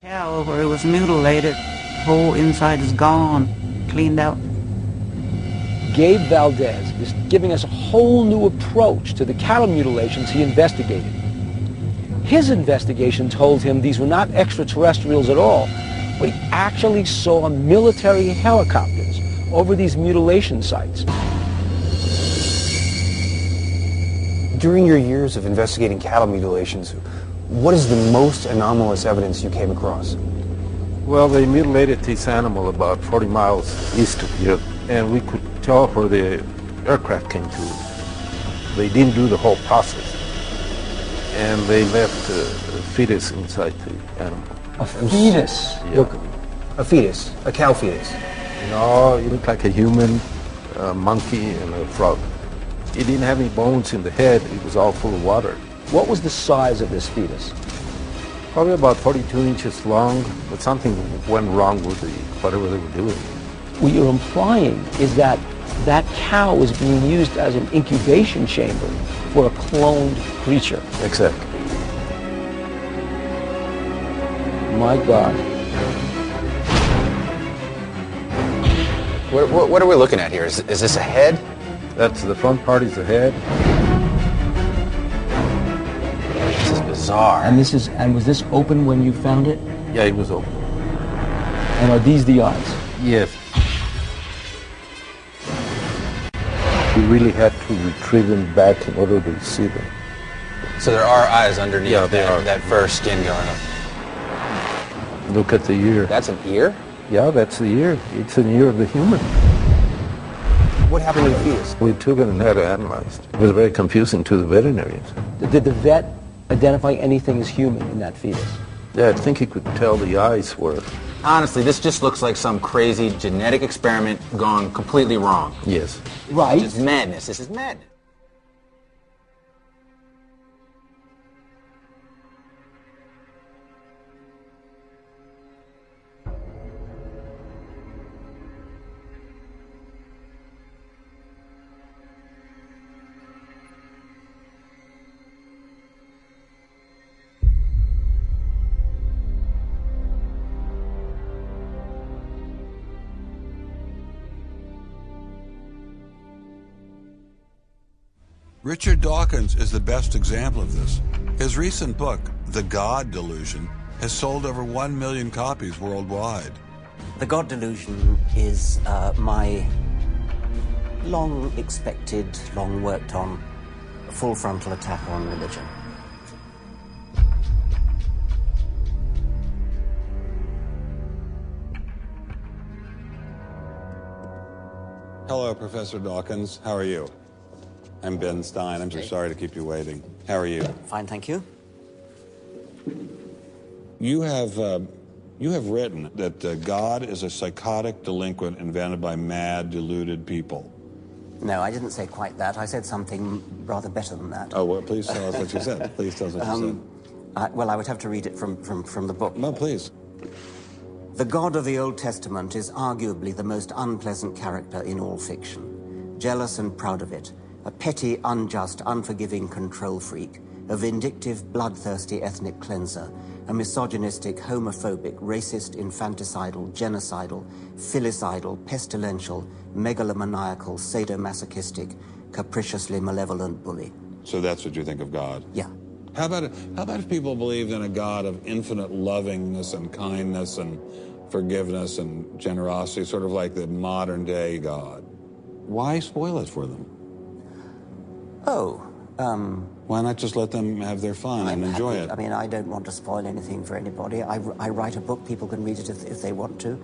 Cow where it was mutilated, whole inside is gone, cleaned out. Gabe Valdez is giving us a whole new approach to the cattle mutilations he investigated. His investigation told him these were not extraterrestrials at all, but he actually saw military helicopters over these mutilation sites. During your years of investigating cattle mutilations, what is the most anomalous evidence you came across? Well, they mutilated this animal about 40 miles east of here, and we could tell where the aircraft came to. They didn't do the whole process, and they left a fetus inside the animal. A fetus? Yeah. Look, a fetus, a cow fetus. No, it looked like a human, a monkey, and a frog. It didn't have any bones in the head. It was all full of water. What was the size of this fetus? Probably about 42 inches long, but something went wrong with whatever they were doing. What you're implying is that that cow is being used as an incubation chamber for a cloned creature. Exactly. My God. What are we looking at here? Is this a head? That's the front part is the head. This is bizarre. And was this open when you found it? Yeah, it was open. And are these the eyes? Yes. We really had to retrieve them back in order to see them. So there are eyes underneath Yeah, that fur skin going up. Look at the ear. That's an ear? Yeah, that's the ear. It's an ear of the human. What happened to the fetus? We took it and had it analyzed. It was very confusing to the veterinarians. Did the vet identify anything as human in that fetus? Yeah, I think he could tell the eyes were. Honestly, this just looks like some crazy genetic experiment gone completely wrong. Yes. Right. It's madness. This is madness. Richard Dawkins is the best example of this. His recent book, The God Delusion, has sold over 1 million copies worldwide. The God Delusion is my long-expected, long-worked-on, full-frontal attack on religion. Hello, Professor Dawkins. How are you? I'm Ben Stein. I'm so sorry to keep you waiting. How are you? Fine, thank you. You have written that God is a psychotic delinquent invented by mad, deluded people. No, I didn't say quite that. I said something rather better than that. Oh, well, please tell us what you said. Please tell us what you said. Well, I would have to read it from the book. No, please. The God of the Old Testament is arguably the most unpleasant character in all fiction. Jealous and proud of it. A petty, unjust, unforgiving control freak, a vindictive, bloodthirsty ethnic cleanser, a misogynistic, homophobic, racist, infanticidal, genocidal, filicidal, pestilential, megalomaniacal, sadomasochistic, capriciously malevolent bully. So that's what you think of God? Yeah. How about if people believed in a God of infinite lovingness and kindness and forgiveness and generosity, sort of like the modern day God? Why spoil it for them? Why not just let them have their fun and enjoy it? I mean, I don't want to spoil anything for anybody. I write a book, people can read it if they want to.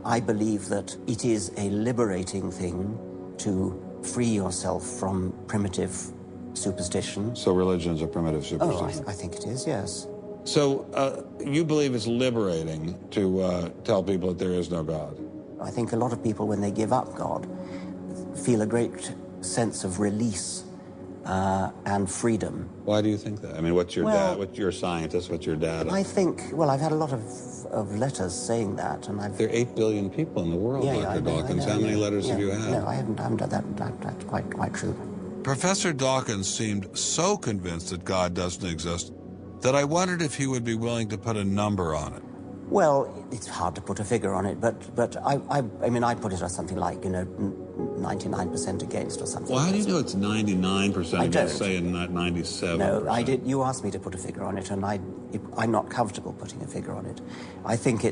I believe that it is a liberating thing to free yourself from primitive superstition. So religion is a primitive superstition? I think it is, yes. So you believe it's liberating to tell people that there is no God? I think a lot of people, when they give up God, feel a great sense of release and freedom. Why do you think that? I mean, what's your dad? What's your scientist? What's your data? I think, well, I've had a lot of letters saying that, and I've... There are 8 billion people in the world, Dr. Dawkins. How many letters have you had? No, I haven't done that. That's quite true. Professor Dawkins seemed so convinced that God doesn't exist that I wondered if he would be willing to put a number on it. Well, it's hard to put a figure on it, but I mean, I'd put it as something like, 99% against or something. Well, how do you know it's 99%? I don't. Say not 97%. No, I did. You asked me to put a figure on it, and I'm not comfortable putting a figure on it. I think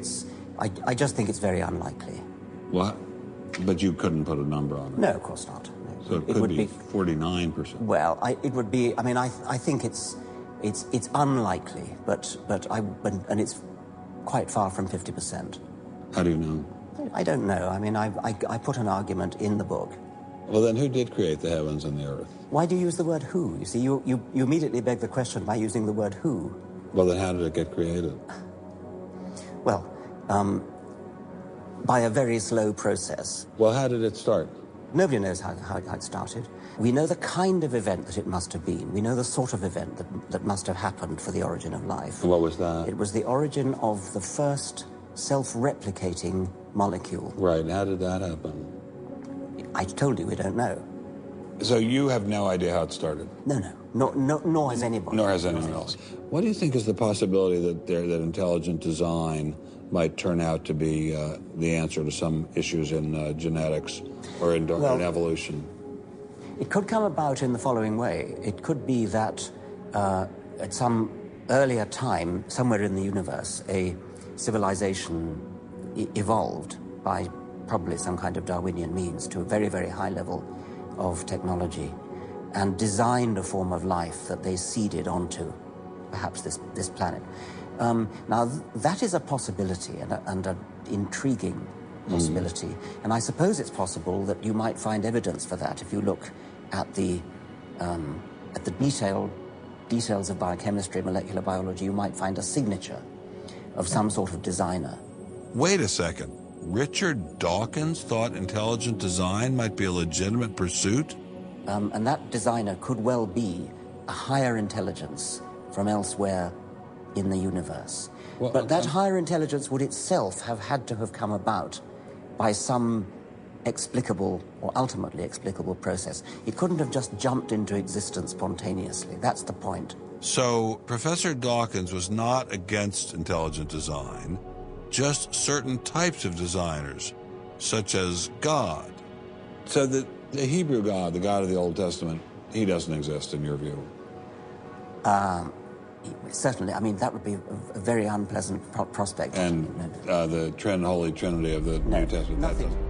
I just think it's very unlikely. What? But you couldn't put a number on it? No, of course not. No. So it could be 49%. Well, it would be. I mean, I think it's unlikely, but it's quite far from 50%. How do you know? I don't know. I mean, I put an argument in the book. Well, then who did create the heavens and the earth? Why do you use the word who? You see, you immediately beg the question by using the word who. Well, then how did it get created? Well, by a very slow process. Well, how did it start? Nobody knows how it started. We know the kind of event that it must have been. We know the sort of event that must have happened for the origin of life. What was that? It was the origin of the first self-replicating molecule. Right. How did that happen? I told you we don't know. So you have no idea how it started? No, nor has anybody. Nor has anyone else. What do you think is the possibility that intelligent design might turn out to be the answer to some issues in genetics or in evolution? It could come about in the following way. It could be that at some earlier time, somewhere in the universe, a civilization evolved by probably some kind of Darwinian means to a very, very high level of technology and designed a form of life that they seeded onto perhaps this planet. Now, that is a possibility and an intriguing possibility. And I suppose it's possible that you might find evidence for that if you look at the details of biochemistry, molecular biology. You might find a signature of some sort of designer. Wait a second. Richard Dawkins thought intelligent design might be a legitimate pursuit? And that designer could well be a higher intelligence from elsewhere in the universe. Well, but that higher intelligence would itself have had to have come about by some explicable or ultimately explicable process. It couldn't have just jumped into existence spontaneously. That's the point. So Professor Dawkins was not against intelligent design, just certain types of designers, such as God. So the Hebrew God, the God of the Old Testament, he doesn't exist in your view? Certainly. I mean, that would be a very unpleasant prospect. And the Holy Trinity of the New Testament? Nothing.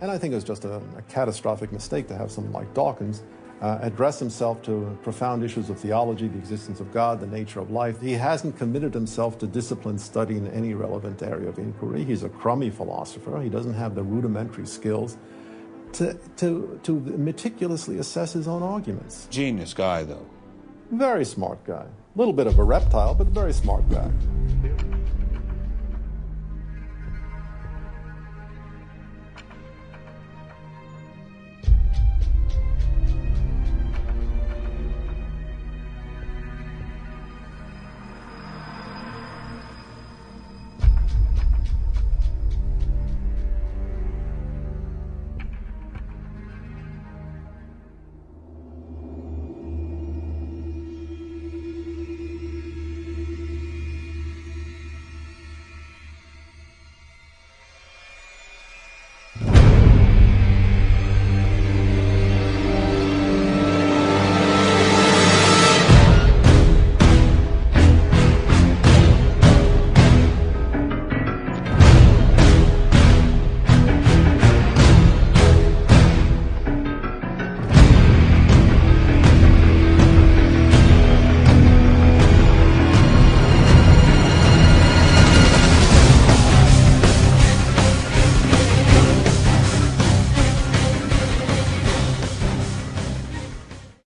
And I think it was just a catastrophic mistake to have someone like Dawkins address himself to profound issues of theology, the existence of God, the nature of life. He hasn't committed himself to disciplined study in any relevant area of inquiry. He's a crummy philosopher. He doesn't have the rudimentary skills to meticulously assess his own arguments. Genius guy, though. Very smart guy. A little bit of a reptile, but a very smart guy.